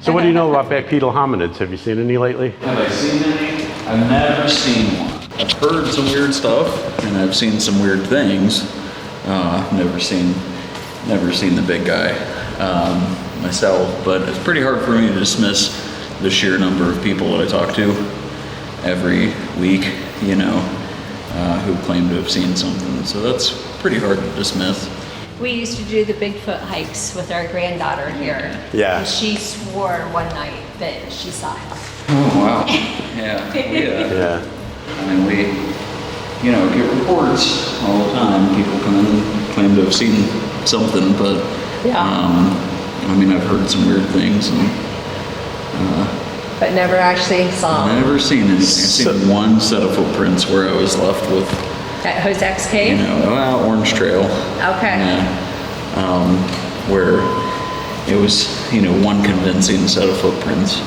So what do you know about bipedal hominids? Have you seen any lately? Have I seen any? I've never seen one. I've heard some weird stuff, and I've seen some weird things. Never seen the big guy myself, but it's pretty hard for me to dismiss the sheer number of people that I talk to every week, you know, who claim to have seen something. So that's pretty hard to dismiss. We used to do the Bigfoot hikes with our granddaughter here. Yeah. And she swore one night that she saw him. Oh, wow. Yeah. Yeah. I mean, we, you know, get reports all the time. People come in and claim to have seen something, but, I mean, I've heard some weird things, and but never actually saw him. never seen anything. I've seen one set of footprints where I was left with, At Hozek's you Cave? know, Orange Trail. Okay. Yeah. Where it was, you know, one convincing set of footprints.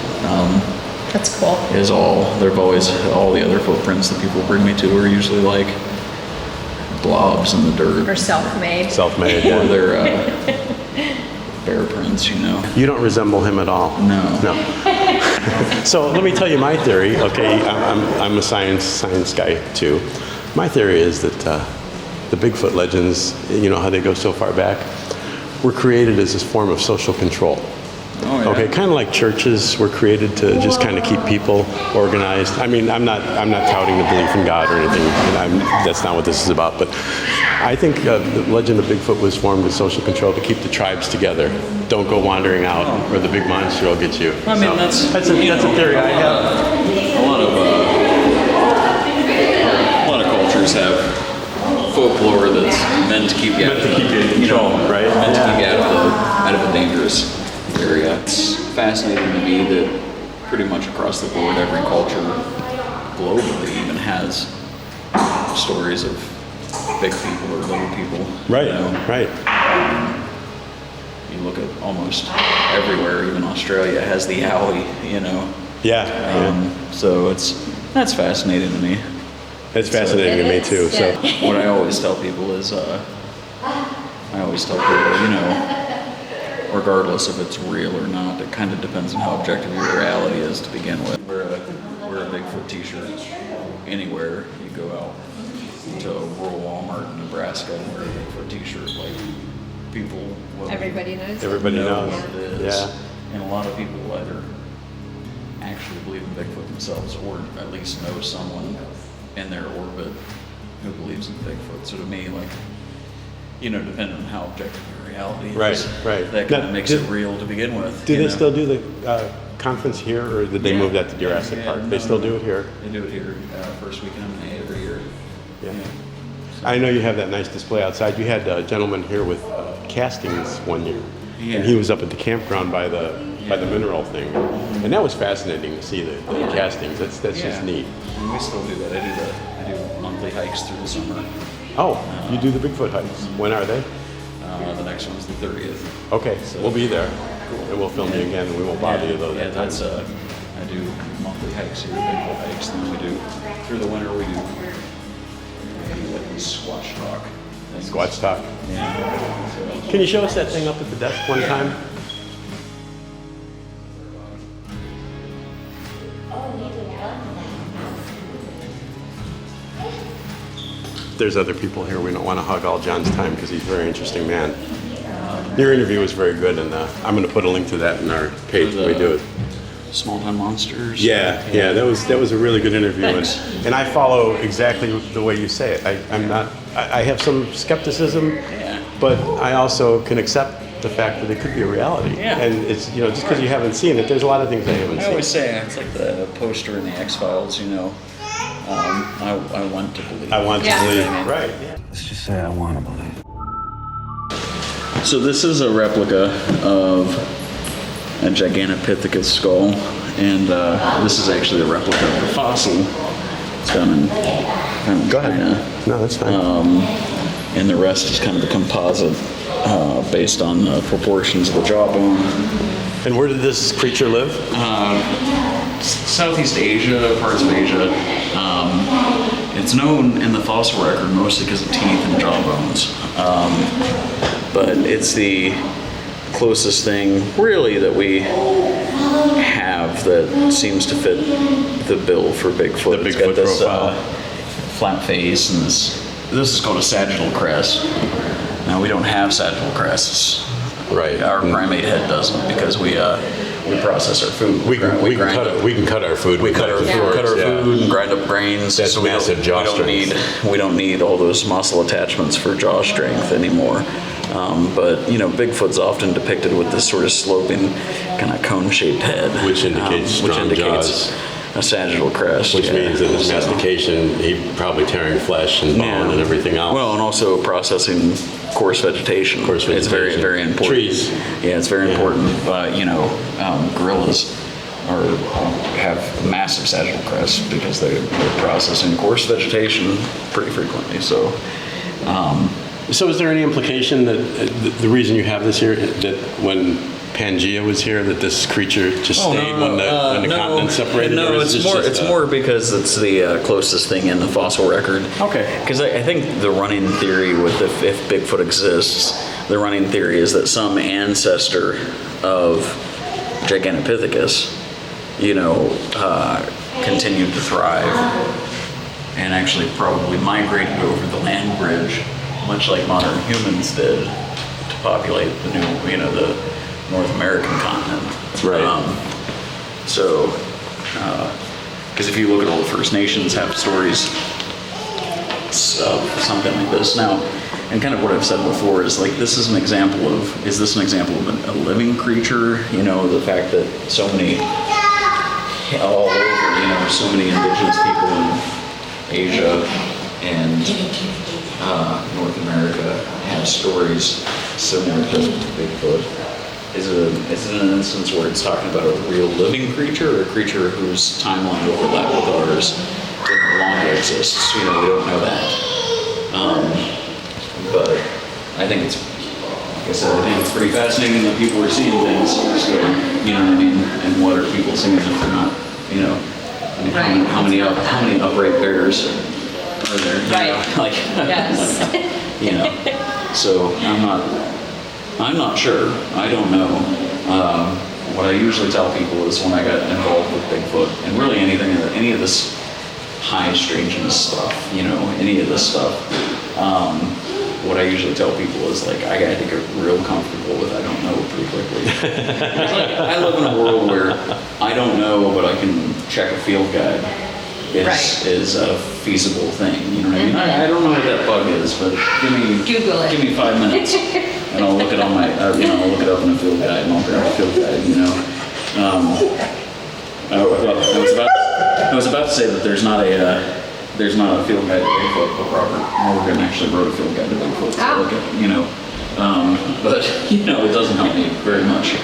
That's cool. Is all. There've always, all the other footprints that people bring me to are usually like blobs in the dirt. Or self-made. Self-made, Or yeah. they're bear prints, you know. You don't resemble him at all. No. No. So let me tell you my theory. Okay, I'm a science guy too. My theory is that the Bigfoot legends, you know how they go so far back, were created as this form of social control. Oh, yeah. Okay, kind of like churches were created to just kind of keep people organized. I mean, I'm not touting the belief in God or anything. That's not what this is about. But I think the legend of Bigfoot was formed as social control to keep the tribes together. Don't go wandering out, or the big monster will get you. I mean, So, that's a theory I have. A lot of cultures have folklore that's meant to keep you out of Meant to keep you in control, right? Meant to keep you out of a dangerous area. It's fascinating to me that pretty much across the board, every culture globally even has stories of big people or little people. Right, You know? right. You look at almost everywhere, even Australia has the owlie, you know. Yeah. So that's fascinating to me. It's fascinating to me too. So What I always tell people is, you know, regardless if it's real or not, it kind of depends on how objective your reality is to begin with. Wear a Bigfoot t-shirt anywhere. You go out to a rural Walmart in Nebraska and wear a Bigfoot t-shirt, like people will Everybody knows. everybody know knows. what it is. Yeah. And a lot of people either actually believe in Bigfoot themselves or at least know someone in their orbit who believes in Bigfoot. So to me, like, you know, depending on how objective your reality is, Right. that kind of makes it real to begin with. Do you they know? still do the conference here, or did they move that to Jurassic Yeah, Park? no, They still no. do it here. They do it here, first weekend in May every year. Yeah. I know you have that nice display outside. You had a gentleman here with castings one year, Yeah. and he was up at the campground by the mineral thing, and that was fascinating to see the castings. That's just neat. And we still do that. I do monthly hikes through the summer. Oh, you do the Bigfoot hikes. When are they? The next one's the 30th. Okay, we'll be there, and we'll film you again, and we won't bother you though. Yeah, that time. that's I do monthly hikes here, Bigfoot hikes, and then we do through the winter we do like these squash talk. things. Squatch talk. Yeah. So, Can you show us that thing up at the desk one time? There's other people here. We don't want to hog all John's time because he's a very interesting man. Your interview was very good, and I'm going to put a link to that in our page when we do it. Small Town Monsters. Yeah, that was a really good interview, and I follow exactly the way you say it. I have some skepticism, but I also can accept the fact that it could be a reality. Yeah. And it's, you know, just because you haven't seen it, there's a lot of things I haven't I seen. always say it's like the poster in the X-Files, you know. I want to believe. I want to believe. Right. Let's just say I want to believe. So this is a replica of a Gigantopithecus skull, and this is actually a replica of the fossil. It's found in Go ahead. China. No, that's fine. And the rest is kind of a composite based on the proportions of the jawbone. And where did this creature live? Southeast Asia, parts of Asia. It's known in the fossil record mostly because of teeth and jawbones. But it's the closest thing, really, that we have that seems to fit the bill for Bigfoot. The It's got Bigfoot this profile. flat face, and this is called a sagittal crest. Now we don't have sagittal crests. Right. Our primate head doesn't, because we process our food. We can cut our food. We cut our food and grind up grains. That's massive jaw strength. We don't need all those muscle attachments for jaw strength anymore. But Bigfoot's often depicted with this sort of sloping, kind of cone-shaped head, Which indicates strong jaws. a sagittal crest. Which means that his mastication, he probably tearing flesh and bone and everything else. Well, and also processing coarse vegetation. It's very, very important. Trees. Yeah, it's very important. Gorillas have massive sagittal crests because they're processing coarse vegetation pretty frequently. So is there any implication that the reason you have this here, that when Pangea was here, that this creature just stayed when the continent separated? No, it's more because it's the closest thing in the fossil record. Okay. Because I think the running theory with if Bigfoot exists, the running theory is that some ancestor of Gigantopithecus, continued to thrive and actually probably migrated over the land bridge, much like modern humans did, to populate the new, the North American continent. Right. Because if you look at all the First Nations have stories of something like this. Now, and kind of what I've said before is like, is this an example of a living creature? The fact that so many, all over, so many indigenous people in Asia and North America have stories similar to Bigfoot. Is it an instance where it's talking about a real living creature, or a creature whose timeline overlap with ours that no longer exists? We don't know that. But I think it's, like I said, it's pretty fascinating that people are seeing things. So, you know what I mean? And what are people seeing if they're not? How many upright bears are there? Right. Yes. So I'm not sure. I don't know. What I usually tell people is when I got involved with Bigfoot and really any of this high strangeness stuff, any of this stuff, what I usually tell people is like, I got to get real comfortable with I don't know pretty quickly. I live in a world where I don't know, but I can check a field guide. Is a feasible thing. You know what I mean? I don't know what that bug is, but Google it. Give me 5 minutes, and I'll look it on my, I'll look it up in a field guide, and I'll grab a field guide. I was about to say that there's not a field guide to Bigfoot, but Robert Morgan actually wrote a field guide to Bigfoot. So look at, but it doesn't help me very much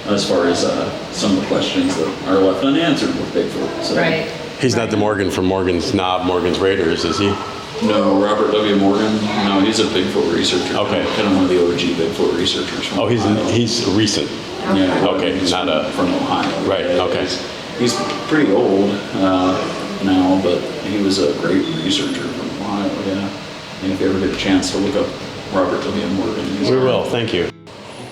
as far as some of the questions that are left unanswered with Bigfoot. So. Right. He's not the Morgan from Morgan's Raiders, is he? No, Robert W. Morgan. No, he's a Bigfoot researcher. Okay. Kind of one of the OG Bigfoot researchers. From Ohio. He's recent. Yeah. Okay, he's from Ohio. Right. Okay. He's pretty old now, but he was a great researcher from Ohio. Yeah. And if you ever get a chance to look up Robert W. Morgan, We will. Thank you.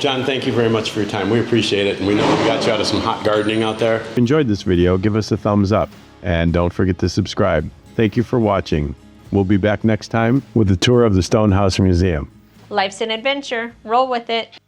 John, thank you very much for your time. We appreciate it, and we know we got you out of some hot gardening out there. If you enjoyed this video, give us a thumbs up, and don't forget to subscribe. Thank you for watching. We'll be back next time with a tour of the Stonehouse Museum. Life's an adventure. Roll with it.